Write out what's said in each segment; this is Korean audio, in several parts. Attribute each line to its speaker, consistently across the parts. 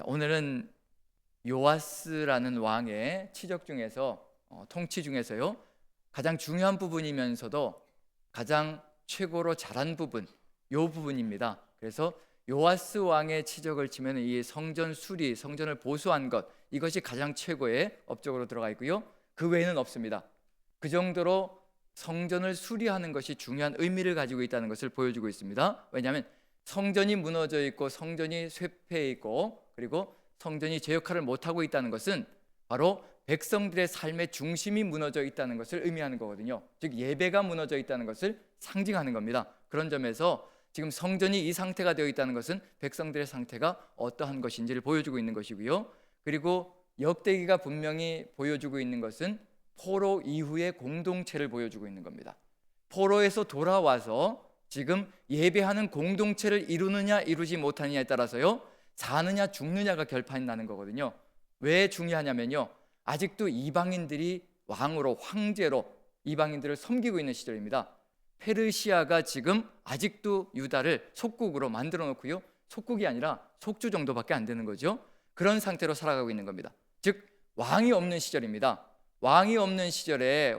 Speaker 1: 오늘은 요아스라는 왕의 치적 중에서 통치 중에서요 가장 중요한 부분이면서도 가장 최고로 잘한 부분, 요 부분입니다. 그래서 요아스 왕의 치적을 치면 이 성전 수리, 성전을 보수한 것, 이것이 가장 최고의 업적으로 들어가 있고요, 그 외에는 없습니다. 그 정도로 성전을 수리하는 것이 중요한 의미를 가지고 있다는 것을 보여주고 있습니다. 왜냐하면 성전이 무너져 있고 성전이 쇠폐해 있고 그리고 성전이 제 역할을 못하고 있다는 것은 바로 백성들의 삶의 중심이 무너져 있다는 것을 의미하는 거거든요. 즉 예배가 무너져 있다는 것을 상징하는 겁니다. 그런 점에서 지금 성전이 이 상태가 되어 있다는 것은 백성들의 상태가 어떠한 것인지를 보여주고 있는 것이고요, 그리고 역대기가 분명히 보여주고 있는 것은 포로 이후의 공동체를 보여주고 있는 겁니다. 포로에서 돌아와서 지금 예배하는 공동체를 이루느냐 이루지 못하느냐에 따라서요 사느냐 죽느냐가 결판이 나는 거거든요. 왜 중요하냐면요, 아직도 이방인들이 왕으로, 황제로 이방인들을 섬기고 있는 시절입니다. 페르시아가 지금 아직도 유다를 속국으로 만들어 놓고요, 속국이 아니라 속주 정도밖에 안 되는 거죠. 그런 상태로 살아가고 있는 겁니다. 즉 왕이 없는 시절입니다. 왕이 없는 시절에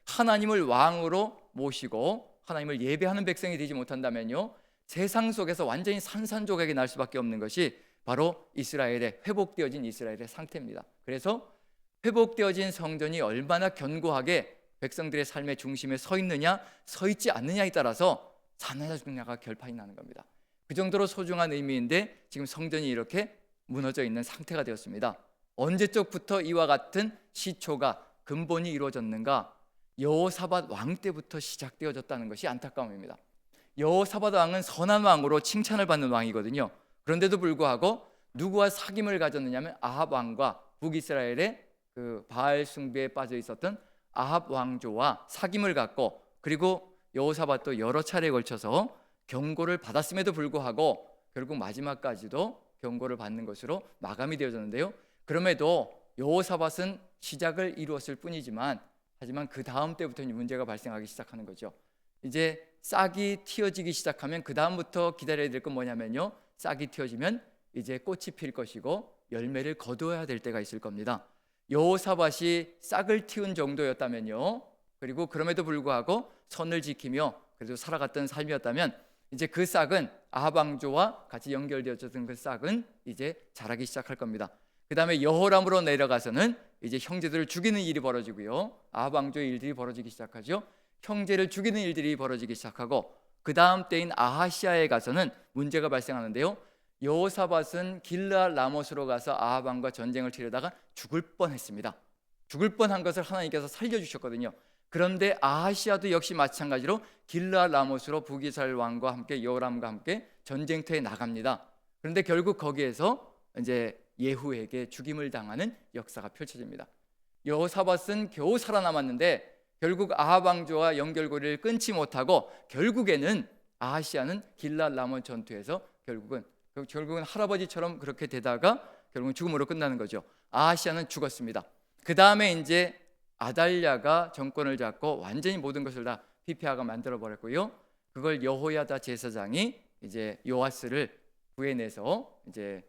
Speaker 1: 하나님을 왕으로 모시고 하나님을 예배하는 백성이 되지 못한다면요 세상 속에서 완전히 산산조각이 날 수밖에 없는 것이 바로 회복되어진 이스라엘의 상태입니다. 그래서 회복되어진 성전이 얼마나 견고하게 백성들의 삶의 중심에 서 있느냐 서 있지 않느냐에 따라서 사느냐 죽느냐가 결판이 나는 겁니다. 그 정도로 소중한 의미인데 지금 성전이 이렇게 무너져 있는 상태가 되었습니다. 언제적부터 이와 같은 시초가 근본이 이루어졌는가? 여호사밧 왕 때부터 시작되어졌다는 것이 안타까움입니다. 여호사밧 왕은 선한 왕으로 칭찬을 받는 왕이거든요. 그런데도 불구하고 누구와 사귐을 가졌느냐면 아합 왕과 북이스라엘의 그 바알 숭배에 빠져 있었던 아합 왕조와 사귐을 갖고, 그리고 여호사밧도 여러 차례에 걸쳐서 경고를 받았음에도 불구하고 결국 마지막까지도 경고를 받는 것으로 마감이 되어졌는데요, 그럼에도 여호사밧은 시작을 이루었을 뿐이지만 하지만 그 다음 때부터 문제가 발생하기 시작하는 거죠. 이제 싹이 틔어지기 시작하면 그 다음부터 기다려야 될 건 뭐냐면요, 싹이 틔어지면 이제 꽃이 필 것이고 열매를 거두어야 될 때가 있을 겁니다. 여호사밧이 싹을 틔운 정도였다면요, 그리고 그럼에도 불구하고 선을 지키며 그래도 살아갔던 삶이었다면 이제 그 싹은 아합 왕조와 같이 연결되어졌던 그 싹은 이제 자라기 시작할 겁니다. 그 다음에 여호람으로 내려가서는 이제 형제들을 죽이는 일이 벌어지고요, 아합 왕조의 일들이 벌어지기 시작하죠. 형제를 죽이는 일들이 벌어지기 시작하고 그 다음 때인 아하시아에 가서는 문제가 발생하는데요, 여호사밧은 길르앗 라못으로 가서 아합 왕과 전쟁을 치르다가 죽을 뻔했습니다. 죽을 뻔한 것을 하나님께서 살려주셨거든요. 그런데 아하시아도 역시 마찬가지로 길르앗 라못으로 북이스라엘 왕과 함께 여호람과 함께 전쟁터에 나갑니다. 그런데 결국 거기에서 이제 예후에게 죽임을 당하는 역사가 펼쳐집니다. 여호사밧은 겨우 살아남았는데 결국 아합 왕조와 연결고리를 끊지 못하고 결국에는 아하시아는 길르앗 라몬 전투에서 결국은 할아버지처럼 그렇게 되다가 결국은 죽음으로 끝나는 거죠. 아하시아는 죽었습니다. 그 다음에 이제 아달랴가 정권을 잡고 완전히 모든 것을 다 피폐하게 만들어 버렸고요, 그걸 여호야다 제사장이 이제 요아스를 구해내서 이제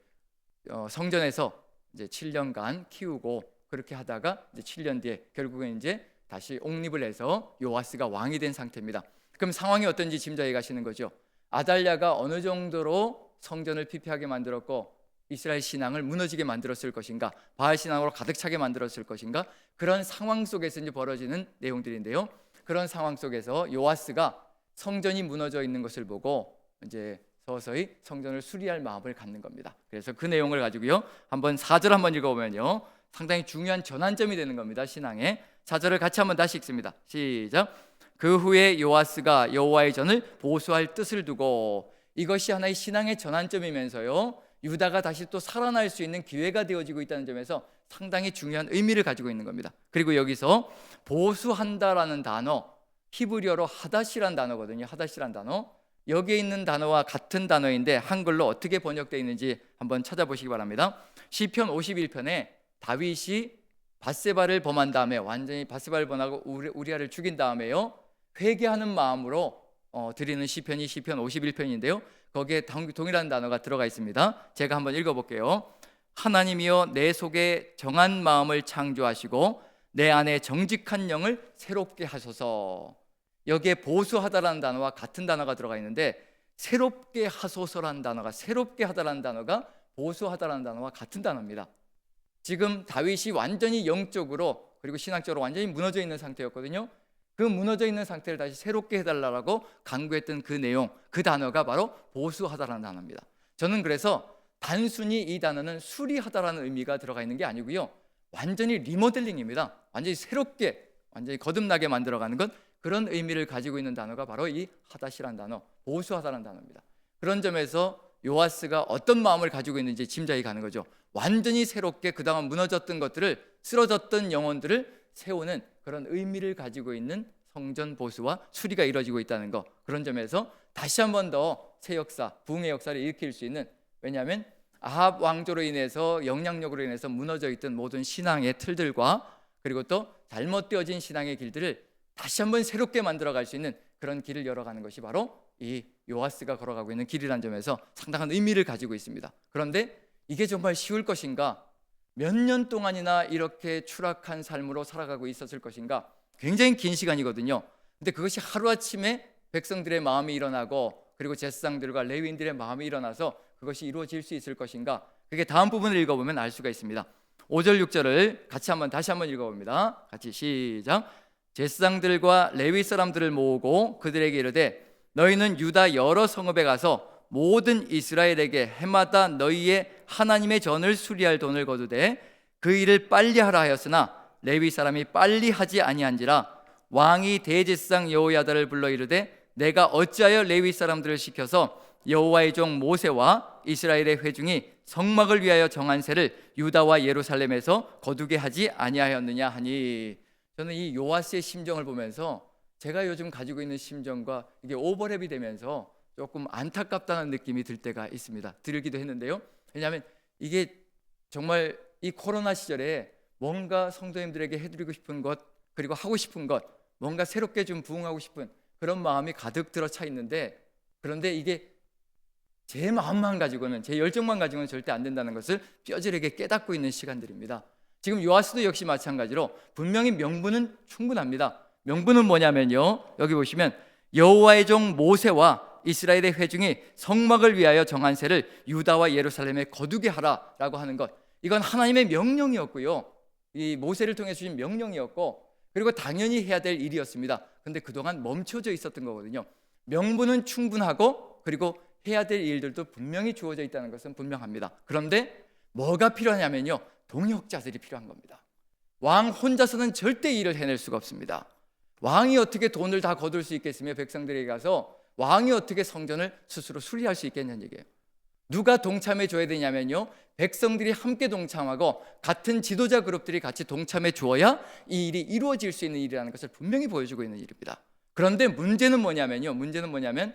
Speaker 1: 성전에서 이제 7년간 키우고 그렇게 하다가 이제 7년 뒤에 결국은 이제 다시 옹립을 해서 요아스가 왕이 된 상태입니다. 그럼 상황이 어떤지 짐작해 가시는 거죠. 아달랴가 어느 정도로 성전을 피폐하게 만들었고 이스라엘 신앙을 무너지게 만들었을 것인가, 바알 신앙으로 가득 차게 만들었을 것인가, 그런 상황 속에서 이제 벌어지는 내용들인데요, 그런 상황 속에서 요아스가 성전이 무너져 있는 것을 보고 이제 서서히 성전을 수리할 마음을 갖는 겁니다. 그래서 그 내용을 가지고요 한번 4절 한번 읽어보면요 상당히 중요한 전환점이 되는 겁니다. 신앙에 4절을 같이 한번 다시 읽습니다. 시작. 그 후에 요아스가 여호와의 전을 보수할 뜻을 두고, 이것이 하나의 신앙의 전환점이면서요 유다가 다시 또 살아날 수 있는 기회가 되어지고 있다는 점에서 상당히 중요한 의미를 가지고 있는 겁니다. 그리고 여기서 보수한다라는 단어, 히브리어로 하닷이란 단어거든요. 하닷이란 단어, 여기에 있는 단어와 같은 단어인데 한글로 어떻게 번역되어 있는지 한번 찾아보시기 바랍니다. 시편 51편에 다윗이 밧세바를 범한 다음에, 완전히 밧세바를 범하고 우리아를 죽인 다음에요 회개하는 마음으로 드리는 시편이 시편 51편인데요 거기에 동일한 단어가 들어가 있습니다. 제가 한번 읽어볼게요. 하나님이여 내 속에 정한 마음을 창조하시고 내 안에 정직한 영을 새롭게 하소서. 여기에 보수하다라는 단어와 같은 단어가 들어가 있는데 새롭게 하소서라는 단어가, 새롭게 하다라는 단어가 보수하다라는 단어와 같은 단어입니다. 지금 다윗이 완전히 영적으로 그리고 신학적으로 완전히 무너져 있는 상태였거든요. 그 무너져 있는 상태를 다시 새롭게 해달라고 간구했던 그 내용, 그 단어가 바로 보수하다라는 단어입니다. 저는 그래서 단순히 이 단어는 수리하다라는 의미가 들어가 있는 게 아니고요, 완전히 리모델링입니다. 완전히 새롭게, 완전히 거듭나게 만들어가는 것, 그런 의미를 가지고 있는 단어가 바로 이 하닷이라는 단어, 보수하다라는 단어입니다. 그런 점에서 요아스가 어떤 마음을 가지고 있는지 짐작이 가는 거죠. 완전히 새롭게 그동안 무너졌던 것들을, 쓰러졌던 영혼들을 세우는 그런 의미를 가지고 있는 성전 보수와 수리가 이루어지고 있다는 것, 그런 점에서 다시 한 번 더 새 역사, 부흥의 역사를 일으킬 수 있는, 왜냐하면 아합 왕조로 인해서, 영향력으로 인해서 무너져 있던 모든 신앙의 틀들과 그리고 또 잘못되어진 신앙의 길들을 다시 한번 새롭게 만들어갈 수 있는 그런 길을 열어가는 것이 바로 이 요아스가 걸어가고 있는 길이라는 점에서 상당한 의미를 가지고 있습니다. 그런데 이게 정말 쉬울 것인가? 몇 년 동안이나 이렇게 추락한 삶으로 살아가고 있었을 것인가? 굉장히 긴 시간이거든요. 근데 그것이 하루아침에 백성들의 마음이 일어나고 그리고 제사장들과 레위인들의 마음이 일어나서 그것이 이루어질 수 있을 것인가? 그게 다음 부분을 읽어보면 알 수가 있습니다. 5절 6절을 다시 한번 읽어봅니다. 같이 시작. 제사장들과 레위 사람들을 모으고 그들에게 이르되 너희는 유다 여러 성읍에 가서 모든 이스라엘에게 해마다 너희의 하나님의 전을 수리할 돈을 거두되 그 일을 빨리 하라 하였으나 레위 사람이 빨리 하지 아니한지라 왕이 대제사장 여호야다를 불러 이르되 내가 어찌하여 레위 사람들을 시켜서 여호와의 종 모세와 이스라엘의 회중이 성막을 위하여 정한 세를 유다와 예루살렘에서 거두게 하지 아니하였느냐 하니. 저는 이 요아스의 심정을 보면서 제가 요즘 가지고 있는 심정과 이게 오버랩이 되면서 조금 안타깝다는 느낌이 들 때가 있습니다. 들기도 했는데요. 왜냐하면 이게 정말 이 코로나 시절에 뭔가 성도님들에게 해드리고 싶은 것, 그리고 하고 싶은 것, 뭔가 새롭게 좀 부응하고 싶은 그런 마음이 가득 들어 차 있는데, 그런데 이게 제 마음만 가지고는, 제 열정만 가지고는 절대 안 된다는 것을 뼈저리게 깨닫고 있는 시간들입니다. 지금 요아스도 역시 마찬가지로 분명히 명분은 충분합니다. 명분은 뭐냐면요, 여기 보시면 여호와의 종 모세와 이스라엘의 회중이 성막을 위하여 정한 세를 유다와 예루살렘에 거두게 하라라고 하는 것, 이건 하나님의 명령이었고요, 이 모세를 통해 주신 명령이었고, 그리고 당연히 해야 될 일이었습니다. 그런데 그동안 멈춰져 있었던 거거든요. 명분은 충분하고 그리고 해야 될 일들도 분명히 주어져 있다는 것은 분명합니다. 그런데 뭐가 필요하냐면요, 동역자들이 필요한 겁니다. 왕 혼자서는 절대 일을 해낼 수가 없습니다. 왕이 어떻게 돈을 다 거둘 수 있겠으며 백성들에게 가서 왕이 어떻게 성전을 스스로 수리할 수 있겠냐는 얘기예요. 누가 동참해 줘야 되냐면요, 백성들이 함께 동참하고 같은 지도자 그룹들이 같이 동참해 주어야 이 일이 이루어질 수 있는 일이라는 것을 분명히 보여주고 있는 일입니다. 그런데 문제는 뭐냐면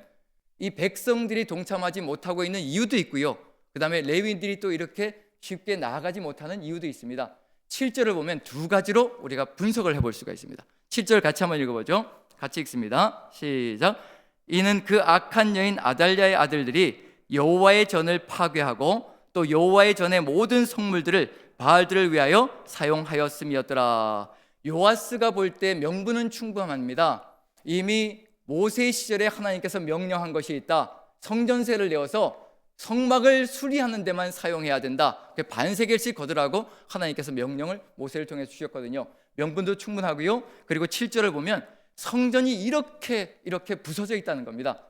Speaker 1: 이 백성들이 동참하지 못하고 있는 이유도 있고요, 그 다음에 레위인들이 또 이렇게 쉽게 나아가지 못하는 이유도 있습니다. 7절을 보면 두 가지로 우리가 분석을 해볼 수가 있습니다. 7절 같이 한번 읽어보죠. 같이 읽습니다. 시작. 이는 그 악한 여인 아달랴의 아들들이 여호와의 전을 파괴하고 또 여호와의 전의 모든 성물들을 바알들을 위하여 사용하였음이었더라. 요아스가 볼 때 명분은 충분합니다. 이미 모세 시절에 하나님께서 명령한 것이 있다. 성전세를 내어서 성막을 수리하는 데만 사용해야 된다. 반세겔씩 거두라고 하나님께서 명령을 모세를 통해 주셨거든요. 명분도 충분하고요. 그리고 7절을 보면 성전이 이렇게 부서져 있다는 겁니다.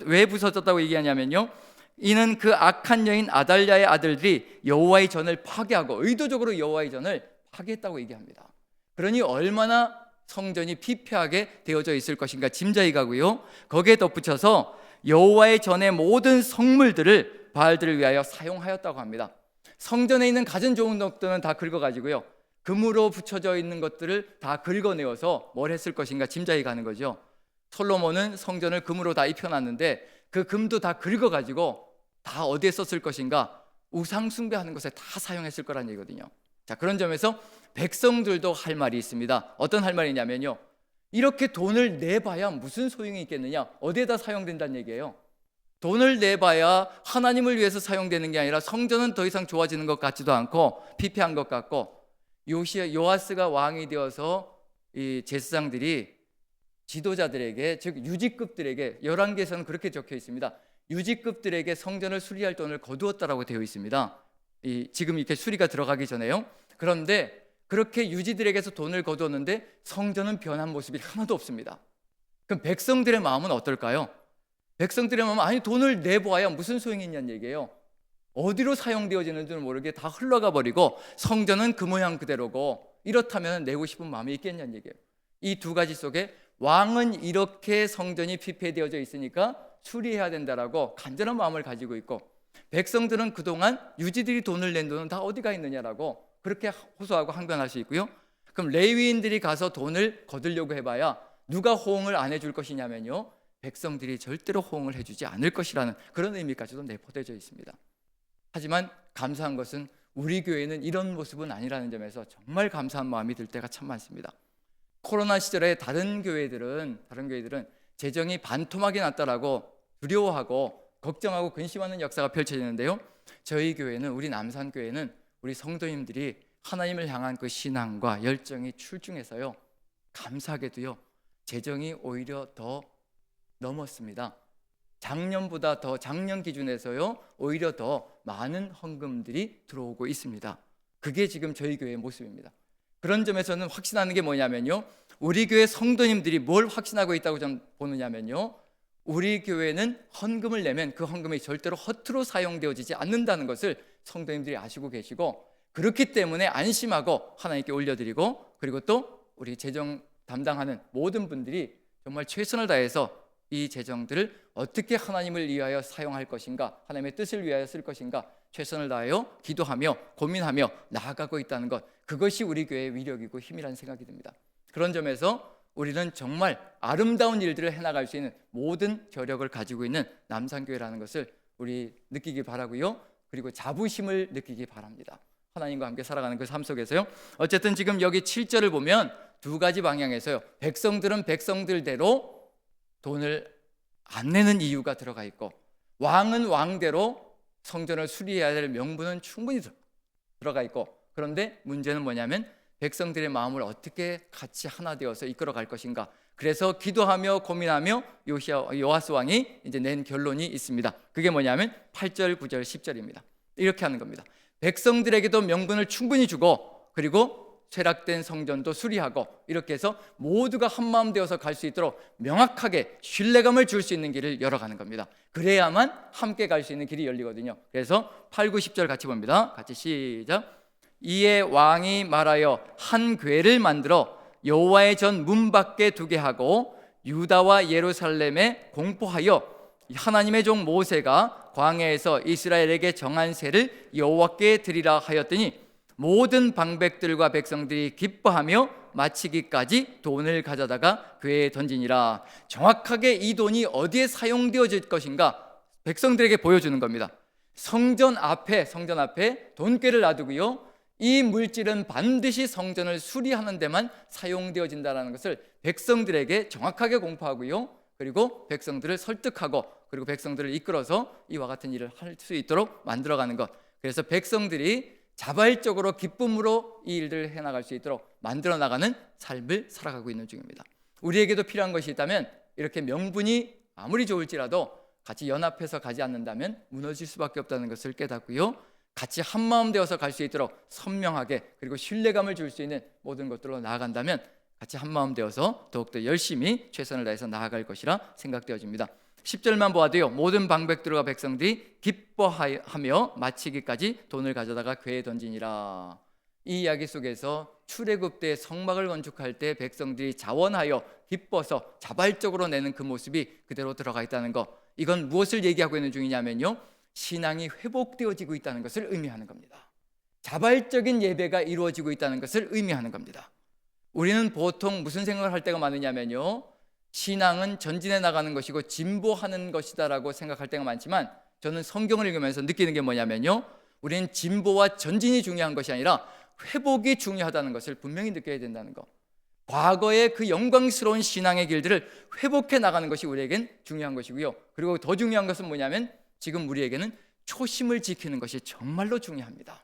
Speaker 1: 왜 부서졌다고 얘기하냐면요, 이는 그 악한 여인 아달랴의 아들들이 여호와의 전을 파괴하고 의도적으로 여호와의 전을 파괴했다고 얘기합니다. 그러니 얼마나 성전이 피폐하게 되어져 있을 것인가 짐작이 가고요, 거기에 덧붙여서 여호와의 전의 모든 성물들을 바알들을 위하여 사용하였다고 합니다. 성전에 있는 가진 좋은 것들은 다 긁어가지고요, 금으로 붙여져 있는 것들을 다 긁어내어서 뭘 했을 것인가 짐작이 가는 거죠. 솔로몬은 성전을 금으로 다 입혀놨는데 그 금도 다 긁어가지고 다 어디에 썼을 것인가, 우상 숭배하는 것에 다 사용했을 거란 얘기거든요. 자, 그런 점에서 백성들도 할 말이 있습니다. 어떤 할 말이냐면요, 이렇게 돈을 내봐야 무슨 소용이 있겠느냐, 어디에다 사용된다는 얘기예요. 돈을 내봐야 하나님을 위해서 사용되는 게 아니라 성전은 더 이상 좋아지는 것 같지도 않고 피폐한 것 같고, 요아스가 왕이 되어서 이 제사장들이 지도자들에게, 즉 유지급들에게, 열왕기에서는 그렇게 적혀 있습니다. 유지급들에게 성전을 수리할 돈을 거두었다라고 되어 있습니다. 지금 이렇게 수리가 들어가기 전에요. 그런데 그렇게 유지들에게서 돈을 거두었는데 성전은 변한 모습이 하나도 없습니다. 그럼 백성들의 마음은 어떨까요? 백성들의 마음은 아니 돈을 내보아야 무슨 소용이 있냐는 얘기예요. 어디로 사용되어지는 줄 모르게 다 흘러가 버리고 성전은 그 모양 그대로고, 이렇다면 내고 싶은 마음이 있겠냐는 얘기예요. 이 두 가지 속에 왕은 이렇게 성전이 피폐되어져 있으니까 수리해야 된다라고 간절한 마음을 가지고 있고, 백성들은 그동안 유지들이 돈을 낸 돈은 다 어디가 있느냐라고 그렇게 호소하고 항변할 수 있고요. 그럼 레위인들이 가서 돈을 거두려고 해봐야 누가 호응을 안 해줄 것이냐면요, 백성들이 절대로 호응을 해주지 않을 것이라는 그런 의미까지도 내포되어 있습니다. 하지만 감사한 것은 우리 교회는 이런 모습은 아니라는 점에서 정말 감사한 마음이 들 때가 참 많습니다. 코로나 시절에 다른 교회들은 재정이 반토막이 났다라고 두려워하고 걱정하고 근심하는 역사가 펼쳐지는데요, 저희 교회는, 우리 남산교회는 우리 성도님들이 하나님을 향한 그 신앙과 열정이 출중해서요, 감사하게도요 재정이 오히려 더 넘었습니다. 작년보다 더, 작년 기준에서요 오히려 더 많은 헌금들이 들어오고 있습니다. 그게 지금 저희 교회의 모습입니다. 그런 점에서는 확신하는 게 뭐냐면요, 우리 교회 성도님들이 뭘 확신하고 있다고 좀 보느냐면요, 우리 교회는 헌금을 내면 그 헌금이 절대로 허투루 사용되어지지 않는다는 것을 성도님들이 아시고 계시고, 그렇기 때문에 안심하고 하나님께 올려드리고, 그리고 또 우리 재정 담당하는 모든 분들이 정말 최선을 다해서 이 재정들을 어떻게 하나님을 위하여 사용할 것인가, 하나님의 뜻을 위하여 쓸 것인가 최선을 다하여 기도하며 고민하며 나아가고 있다는 것, 그것이 우리 교회의 위력이고 힘이라는 생각이 듭니다. 그런 점에서 우리는 정말 아름다운 일들을 해나갈 수 있는 모든 겨력을 가지고 있는 남산교회라는 것을 우리 느끼기 바라고요. 그리고 자부심을 느끼기 바랍니다. 하나님과 함께 살아가는 그 삶 속에서요. 어쨌든 지금 여기 7절을 보면 두 가지 방향에서요, 백성들은 백성들대로 돈을 안 내는 이유가 들어가 있고, 왕은 왕대로 성전을 수리해야 될 명분은 충분히 들어가 있고, 그런데 문제는 뭐냐면 백성들의 마음을 어떻게 같이 하나 되어서 이끌어갈 것인가. 그래서 기도하며 고민하며 요아스 왕이 이제 낸 결론이 있습니다. 그게 뭐냐면 8절, 9절, 10절입니다. 이렇게 하는 겁니다. 백성들에게도 명분을 충분히 주고, 그리고 쇠락된 성전도 수리하고, 이렇게 해서 모두가 한마음 되어서 갈 수 있도록 명확하게 신뢰감을 줄 수 있는 길을 열어가는 겁니다. 그래야만 함께 갈 수 있는 길이 열리거든요. 그래서 8, 9, 10절 같이 봅니다. 같이 시작. 이에 왕이 말하여 한 궤를 만들어 여호와의 전 문 밖에 두게 하고 유다와 예루살렘에 공포하여 하나님의 종 모세가 광야에서 이스라엘에게 정한 세를 여호와께 드리라 하였더니 모든 방백들과 백성들이 기뻐하며 마치기까지 돈을 가져다가 궤에 던지니라. 정확하게 이 돈이 어디에 사용되어질 것인가 백성들에게 보여주는 겁니다. 성전 앞에 돈궤를 놔두고요, 이 물질은 반드시 성전을 수리하는 데만 사용되어진다는 것을 백성들에게 정확하게 공포하고요, 그리고 백성들을 설득하고, 그리고 백성들을 이끌어서 이와 같은 일을 할 수 있도록 만들어가는 것. 그래서 백성들이 자발적으로 기쁨으로 이 일들을 해나갈 수 있도록 만들어 나가는 삶을 살아가고 있는 중입니다. 우리에게도 필요한 것이 있다면, 이렇게 명분이 아무리 좋을지라도 같이 연합해서 가지 않는다면 무너질 수밖에 없다는 것을 깨닫고요, 같이 한마음 되어서 갈 수 있도록 선명하게, 그리고 신뢰감을 줄 수 있는 모든 것들로 나아간다면 같이 한마음 되어서 더욱더 열심히 최선을 다해서 나아갈 것이라 생각되어집니다. 10절만 보아도요, 모든 방백들과 백성들이 기뻐하며 마치기까지 돈을 가져다가 궤에 던지니라. 이 이야기 속에서 출애굽 때 성막을 건축할 때 백성들이 자원하여 기뻐서 자발적으로 내는 그 모습이 그대로 들어가 있다는 것, 이건 무엇을 얘기하고 있는 중이냐면요, 신앙이 회복되어지고 있다는 것을 의미하는 겁니다. 자발적인 예배가 이루어지고 있다는 것을 의미하는 겁니다. 우리는 보통 무슨 생각을 할 때가 많으냐면요, 신앙은 전진해 나가는 것이고 진보하는 것이다라고 생각할 때가 많지만, 저는 성경을 읽으면서 느끼는 게 뭐냐면요, 우리는 진보와 전진이 중요한 것이 아니라 회복이 중요하다는 것을 분명히 느껴야 된다는 것. 과거의 그 영광스러운 신앙의 길들을 회복해 나가는 것이 우리에겐 중요한 것이고요. 그리고 더 중요한 것은 뭐냐면 지금 우리에게는 초심을 지키는 것이 정말로 중요합니다.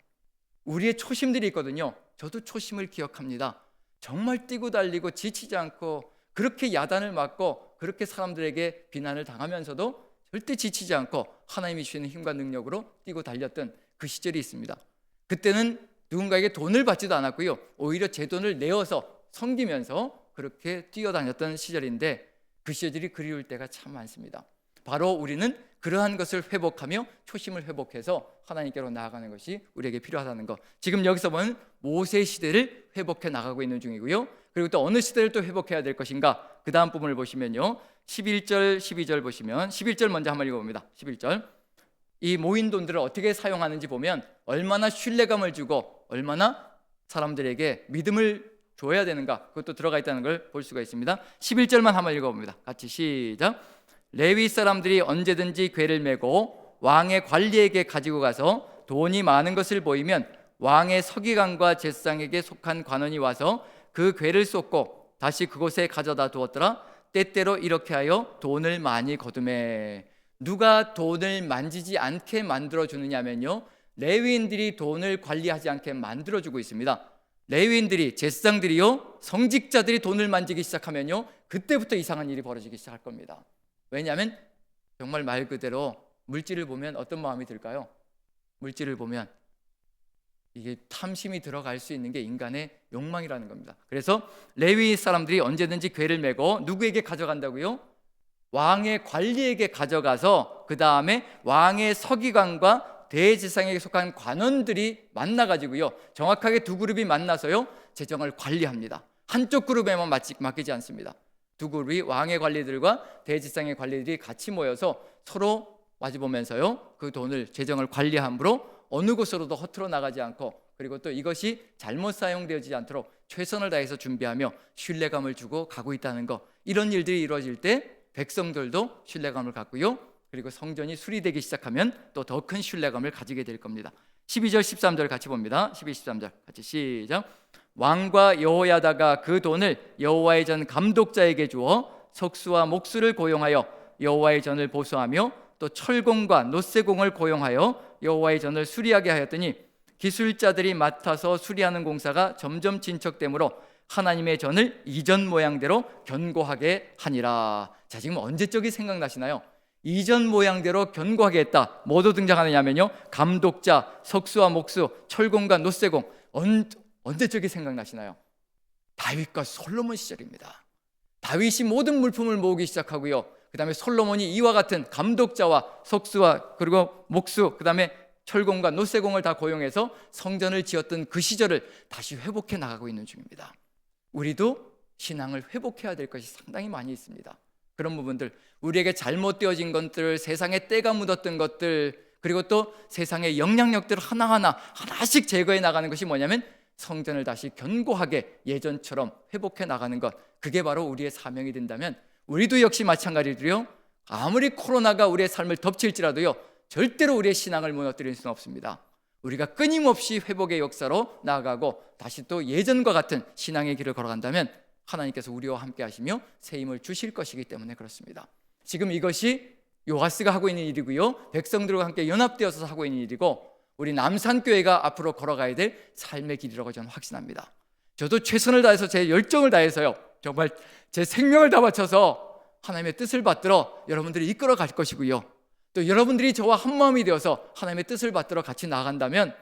Speaker 1: 우리의 초심들이 있거든요. 저도 초심을 기억합니다. 정말 뛰고 달리고 지치지 않고 그렇게 야단을 맞고 그렇게 사람들에게 비난을 당하면서도 절대 지치지 않고 하나님이 주시는 힘과 능력으로 뛰고 달렸던 그 시절이 있습니다. 그때는 누군가에게 돈을 받지도 않았고요. 오히려 제 돈을 내어서 섬기면서 그렇게 뛰어다녔던 시절인데 그 시절이 그리울 때가 참 많습니다. 바로 우리는 그러한 것을 회복하며 초심을 회복해서 하나님께로 나아가는 것이 우리에게 필요하다는 것. 지금 여기서 보면 모세 시대를 회복해 나가고 있는 중이고요. 그리고 또 어느 시대를 또 회복해야 될 것인가? 그 다음 부분을 보시면요, 11절 12절 보시면 11절 먼저 한번 읽어봅니다. 11절, 이 모인 돈들을 어떻게 사용하는지 보면 얼마나 신뢰감을 주고 얼마나 사람들에게 믿음을 줘야 되는가, 그것도 들어가 있다는 걸 볼 수가 있습니다. 11절만 한번 읽어봅니다. 같이 시작. 레위 사람들이 언제든지 궤를 메고 왕의 관리에게 가지고 가서 돈이 많은 것을 보이면 왕의 서기관과 제사장에게 속한 관원이 와서 그 궤를 쏟고 다시 그곳에 가져다 두었더라. 때때로 이렇게 하여 돈을 많이 거두매. 누가 돈을 만지지 않게 만들어 주느냐면요, 레위인들이 돈을 관리하지 않게 만들어 주고 있습니다. 레위인들이, 제사장들이요, 성직자들이 돈을 만지기 시작하면요, 그때부터 이상한 일이 벌어지기 시작할 겁니다. 왜냐하면 정말 말 그대로 물질을 보면 어떤 마음이 들까요? 물질을 보면 이게 탐심이 들어갈 수 있는 게 인간의 욕망이라는 겁니다. 그래서 레위 사람들이 언제든지 궤를 메고 누구에게 가져간다고요? 왕의 관리에게 가져가서 그 다음에 왕의 서기관과 대제사장에게 속한 관원들이 만나가지고요, 정확하게 두 그룹이 만나서요, 재정을 관리합니다. 한쪽 그룹에만 맡기지 않습니다. 두 그룹이, 왕의 관리들과 대제사장의 관리들이 같이 모여서 서로 마주보면서요, 그 돈을, 재정을 관리함으로 어느 곳으로도 허투루 나가지 않고, 그리고 또 이것이 잘못 사용되지 않도록 최선을 다해서 준비하며 신뢰감을 주고 가고 있다는 것. 이런 일들이 이루어질 때 백성들도 신뢰감을 갖고요, 그리고 성전이 수리되기 시작하면 또 더 큰 신뢰감을 가지게 될 겁니다. 12절 13절 같이 봅니다. 12, 13절 같이 시작. 왕과 여호야다가 그 돈을 여호와의 전 감독자에게 주어 석수와 목수를 고용하여 여호와의 전을 보수하며 또 철공과 놋세공을 고용하여 여호와의 전을 수리하게 하였더니 기술자들이 맡아서 수리하는 공사가 점점 진척되므로 하나님의 전을 이전 모양대로 견고하게 하니라. 자, 지금 언제적이 생각나시나요? 이전 모양대로 견고하게 했다. 뭐도 등장하느냐면요, 감독자, 석수와 목수, 철공과 놋세공. 언제적이 생각나시나요? 다윗과 솔로몬 시절입니다. 다윗이 모든 물품을 모으기 시작하고요, 그 다음에 솔로몬이 이와 같은 감독자와 석수와 그리고 목수, 그 다음에 철공과 놋세공을 다 고용해서 성전을 지었던 그 시절을 다시 회복해 나가고 있는 중입니다. 우리도 신앙을 회복해야 될 것이 상당히 많이 있습니다. 그런 부분들, 우리에게 잘못되어진 것들, 세상에 때가 묻었던 것들, 그리고 또 세상의 영향력들을 하나씩 제거해 나가는 것이 뭐냐면 성전을 다시 견고하게 예전처럼 회복해 나가는 것. 그게 바로 우리의 사명이 된다면 우리도 역시 마찬가지로요, 아무리 코로나가 우리의 삶을 덮칠지라도요, 절대로 우리의 신앙을 무너뜨릴 수는 없습니다. 우리가 끊임없이 회복의 역사로 나아가고 다시 또 예전과 같은 신앙의 길을 걸어간다면 하나님께서 우리와 함께 하시며 새 힘을 주실 것이기 때문에 그렇습니다. 지금 이것이 요하스가 하고 있는 일이고요, 백성들과 함께 연합되어서 하고 있는 일이고, 우리 남산교회가 앞으로 걸어가야 될 삶의 길이라고 저는 확신합니다. 저도 최선을 다해서 제 열정을 다해서요, 정말 제 생명을 다 바쳐서 하나님의 뜻을 받들어 여러분들이 이끌어 갈 것이고요, 또 여러분들이 저와 한마음이 되어서 하나님의 뜻을 받들어 같이 나아간다면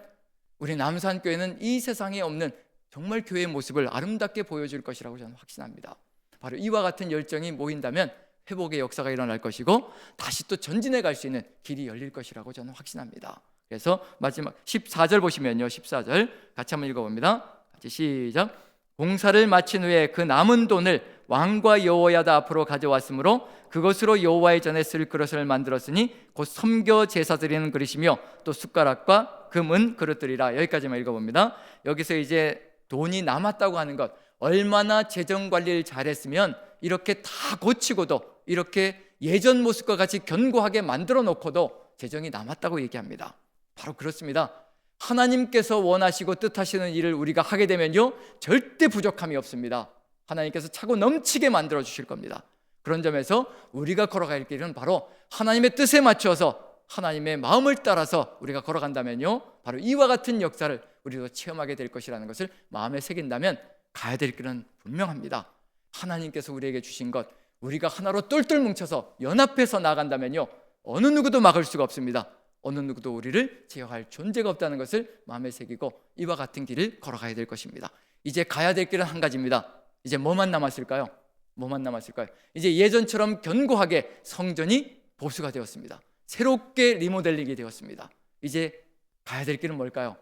Speaker 1: 우리 남산교회는 이 세상에 없는 정말 교회의 모습을 아름답게 보여줄 것이라고 저는 확신합니다. 바로 이와 같은 열정이 모인다면 회복의 역사가 일어날 것이고 다시 또 전진해 갈 수 있는 길이 열릴 것이라고 저는 확신합니다. 그래서 마지막 14절 보시면요, 14절 같이 한번 읽어봅니다. 같이 시작. 공사를 마친 후에 그 남은 돈을 왕과 여호야다 앞으로 가져왔으므로 그것으로 여호와의 전에 쓸 그릇을 만들었으니 곧 섬겨 제사 드리는 그릇이며 또 숟가락과 금은 그릇들이라. 여기까지만 읽어봅니다. 여기서 이제 돈이 남았다고 하는 것, 얼마나 재정 관리를 잘했으면 이렇게 다 고치고도 이렇게 예전 모습과 같이 견고하게 만들어 놓고도 재정이 남았다고 얘기합니다. 바로 그렇습니다. 하나님께서 원하시고 뜻하시는 일을 우리가 하게 되면요, 절대 부족함이 없습니다. 하나님께서 차고 넘치게 만들어 주실 겁니다. 그런 점에서 우리가 걸어갈 길은 바로 하나님의 뜻에 맞춰서 하나님의 마음을 따라서 우리가 걸어간다면요, 바로 이와 같은 역사를 우리도 체험하게 될 것이라는 것을 마음에 새긴다면 가야 될 길은 분명합니다. 하나님께서 우리에게 주신 것, 우리가 하나로 똘똘 뭉쳐서 연합해서 나아간다면요, 어느 누구도 막을 수가 없습니다. 어느 누구도 우리를 제어할 존재가 없다는 것을 마음에 새기고 이와 같은 길을 걸어가야 될 것입니다. 이제 가야 될 길은 한 가지입니다. 이제 뭐만 남았을까요? 뭐만 남았을까요? 이제 예전처럼 견고하게 성전이 보수가 되었습니다. 새롭게 리모델링이 되었습니다. 이제 가야 될 길은 뭘까요?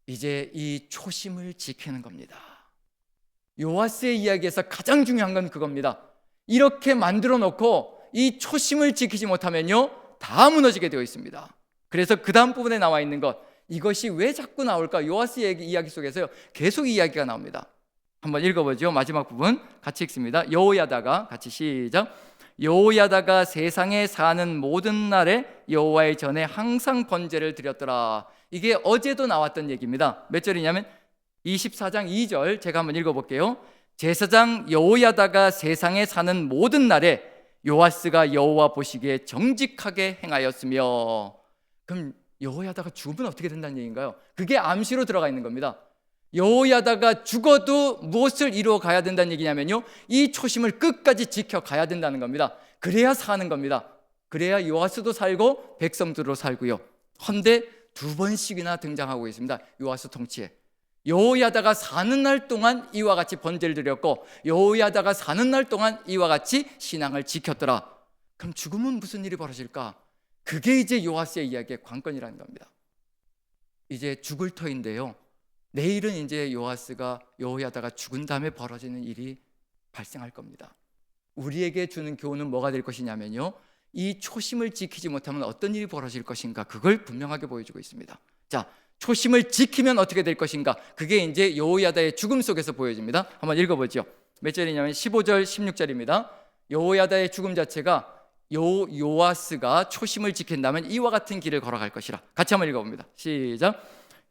Speaker 1: 이제 이 초심을 지키는 겁니다. 요아스의 이야기에서 가장 중요한 건 그겁니다. 이렇게 만들어 놓고 이 초심을 지키지 못하면요, 다 무너지게 되어 있습니다. 그래서 그 다음 부분에 나와 있는 것, 이것이 왜 자꾸 나올까? 요아스 이야기 속에서요, 계속 이야기가 나옵니다. 한번 읽어보죠. 마지막 부분 같이 읽습니다. 여호야다가, 같이 시작. 여호야다가 세상에 사는 모든 날에 여호와의 전에 항상 번제를 드렸더라. 이게 어제도 나왔던 얘기입니다. 몇 절이냐면 24장 2절, 제가 한번 읽어볼게요. 제사장 여호야다가 세상에 사는 모든 날에 요아스가 여호와 보시기에 정직하게 행하였으며. 그럼 여호야다가 죽으면 어떻게 된다는 얘기인가요? 그게 암시로 들어가 있는 겁니다. 여호야다가 죽어도 무엇을 이루어 가야 된다는 얘기냐면요, 이 초심을 끝까지 지켜가야 된다는 겁니다. 그래야 사는 겁니다. 그래야 요아스도 살고 백성들도 살고요. 헌데 두 번씩이나 등장하고 있습니다. 요아스 통치에. 여호야다가 사는 날 동안 이와 같이 번제를 드렸고, 여호야다가 사는 날 동안 이와 같이 신앙을 지켰더라. 그럼 죽으면 무슨 일이 벌어질까? 그게 이제 요아스의 이야기의 관건이라는 겁니다. 이제 죽을 터인데요, 내일은 이제 요아스가 여호야다가 죽은 다음에 벌어지는 일이 발생할 겁니다. 우리에게 주는 교훈은 뭐가 될 것이냐면요, 이 초심을 지키지 못하면 어떤 일이 벌어질 것인가, 그걸 분명하게 보여주고 있습니다. 자, 초심을 지키면 어떻게 될 것인가, 그게 이제 여호야다의 죽음 속에서 보여집니다. 한번 읽어보죠. 몇 절이냐면 15절 16절입니다. 여호야다의 죽음 자체가 요아스가 초심을 지킨다면 이와 같은 길을 걸어갈 것이라. 같이 한번 읽어봅니다. 시작.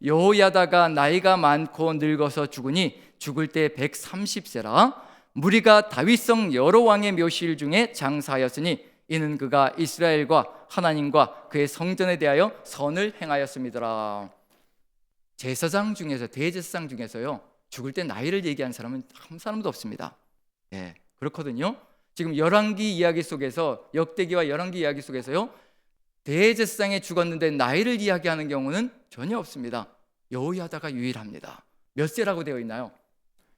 Speaker 1: 여호야다가 나이가 많고 늙어서 죽으니 죽을 때 130세라. 무리가 다윗성 여러 왕의 묘실 중에 장사하였으니 이는 그가 이스라엘과 하나님과 그의 성전에 대하여 선을 행하였음이더라. 제사장 중에서, 대제사장 중에서요, 죽을 때 나이를 얘기한 사람은 한 사람도 없습니다. 예, 그렇거든요. 지금 열왕기 이야기 속에서, 역대기와 열왕기 이야기 속에서요, 대제사장이 죽었는데 나이를 이야기하는 경우는 전혀 없습니다. 여호야다가 유일합니다. 몇 세라고 되어 있나요?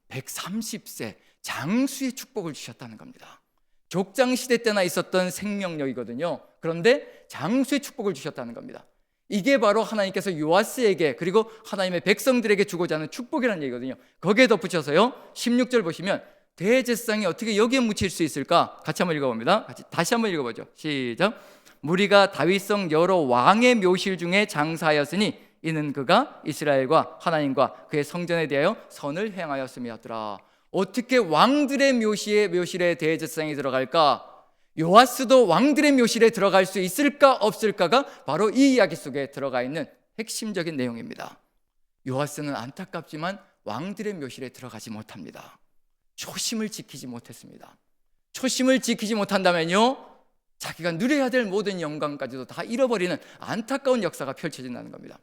Speaker 1: 130세, 장수의 축복을 주셨다는 겁니다. 족장시대 때나 있었던 생명력이거든요. 그런데 장수의 축복을 주셨다는 겁니다. 이게 바로 하나님께서 요아스에게, 그리고 하나님의 백성들에게 주고자 하는 축복이라는 얘기거든요. 거기에 덧붙여서요, 16절 보시면 대제사장이 어떻게 여기에 묻힐 수 있을까? 같이 한번 읽어봅니다. 다시 한번 읽어보죠. 시작. 무리가 다윗성 여러 왕의 묘실 중에 장사하였으니 이는 그가 이스라엘과 하나님과 그의 성전에 대하여 선을 행하였음이었더라. 어떻게 왕들의 묘실에 대제사장이 들어갈까? 요아스도 왕들의 묘실에 들어갈 수 있을까 없을까가 바로 이 이야기 속에 들어가 있는 핵심적인 내용입니다. 요아스는 안타깝지만 왕들의 묘실에 들어가지 못합니다. 초심을 지키지 못했습니다. 초심을 지키지 못한다면요, 자기가 누려야 될 모든 영광까지도 다 잃어버리는 안타까운 역사가 펼쳐진다는 겁니다.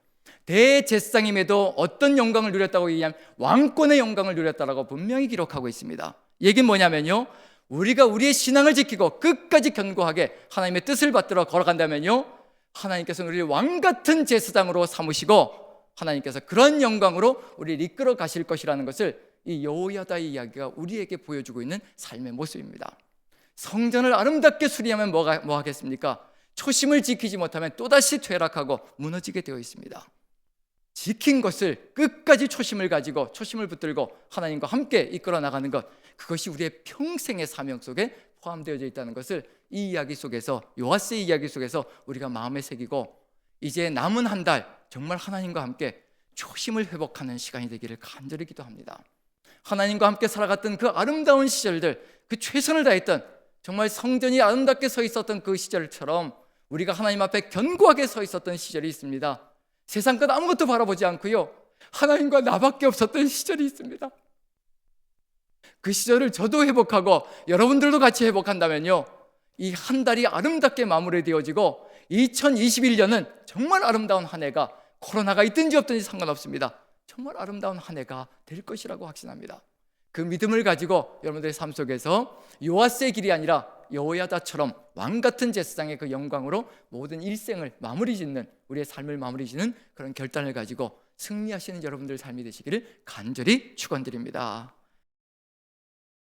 Speaker 1: 대제사장임에도 어떤 영광을 누렸다고 얘기하면 왕권의 영광을 누렸다라고 분명히 기록하고 있습니다. 얘기는 뭐냐면요, 우리가 우리의 신앙을 지키고 끝까지 견고하게 하나님의 뜻을 받들어 걸어간다면요, 하나님께서 우리를 왕같은 제사장으로 삼으시고 하나님께서 그런 영광으로 우리를 이끌어 가실 것이라는 것을 이 여호야다의 이야기가 우리에게 보여주고 있는 삶의 모습입니다. 성전을 아름답게 수리하면 뭐 하겠습니까? 초심을 지키지 못하면 또다시 퇴락하고 무너지게 되어 있습니다. 지킨 것을 끝까지 초심을 가지고 초심을 붙들고 하나님과 함께 이끌어 나가는 것, 그것이 우리의 평생의 사명 속에 포함되어 있다는 것을 이 이야기 속에서, 요아스의 이야기 속에서 우리가 마음에 새기고, 이제 남은 한 달 정말 하나님과 함께 초심을 회복하는 시간이 되기를 간절히 기도합니다. 하나님과 함께 살아갔던 그 아름다운 시절들, 그 최선을 다했던, 정말 성전이 아름답게 서 있었던 그 시절처럼 우리가 하나님 앞에 견고하게 서 있었던 시절이 있습니다. 세상 것 아무것도 바라보지 않고요, 하나님과 나밖에 없었던 시절이 있습니다. 그 시절을 저도 회복하고 여러분들도 같이 회복한다면요, 이 한 달이 아름답게 마무리되어지고 2021년은 정말 아름다운 한 해가, 코로나가 있든지 없든지 상관없습니다. 정말 아름다운 한 해가 될 것이라고 확신합니다. 그 믿음을 가지고 여러분들의 삶 속에서 요아스의 길이 아니라 여호야다처럼 왕같은 제사장의 그 영광으로 모든 일생을 마무리 짓는, 우리의 삶을 마무리 짓는 그런 결단을 가지고 승리하시는 여러분들의 삶이 되시기를 간절히 축원드립니다.